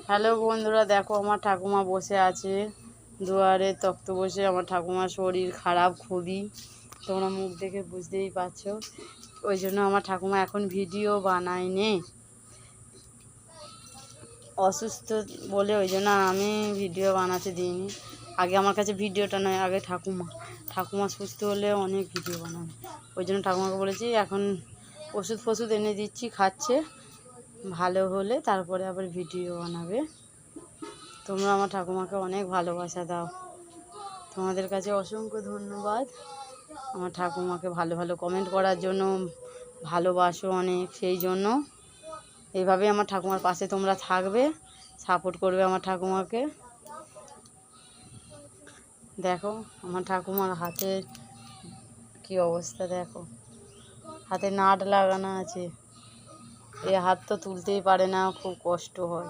Hello বন্ধুরা, দেখো আমার ঠাকুমা বসে আছে দুয়ারে তক্ত বসে। আমার ঠাকুমার শরীর খারাপ খুবই, তোমরা মুখ দেখে বুঝতেই পারছো। ওই জন্য আমার ঠাকুমা এখন ভিডিও বানায়নি, অসুস্থ বলে, ওই জন্য আমি ভিডিও বানাতে দিইনি। আগে আমার কাছে ভিডিওটা নয়, আগে ঠাকুমা সুস্থ হলে অনেক ভিডিও বানাবে। ওই জন্য ঠাকুমাকে বলেছি এখন ওষুধ এনে দিচ্ছি, খাচ্ছে, ভালো হলে তারপরে আবার ভিডিও বানাবে। তোমরা আমার ঠাকুমাকে অনেক ভালোবাসা দাও, তোমাদের কাছে অসংখ্য ধন্যবাদ। আমার ঠাকুমাকে ভালো ভালো কমেন্ট করার জন্য, ভালোবাসো অনেক, সেই জন্য এইভাবে আমার ঠাকুমার পাশে তোমরা থাকবে, সাপোর্ট করবে আমার ঠাকুমাকে। দেখো আমার ঠাকুমার হাতের কি অবস্থা, দেখো হাতে নাট লাগানো আছে, এই হাত তো তুলতেই পারে না, খুব কষ্ট হয়।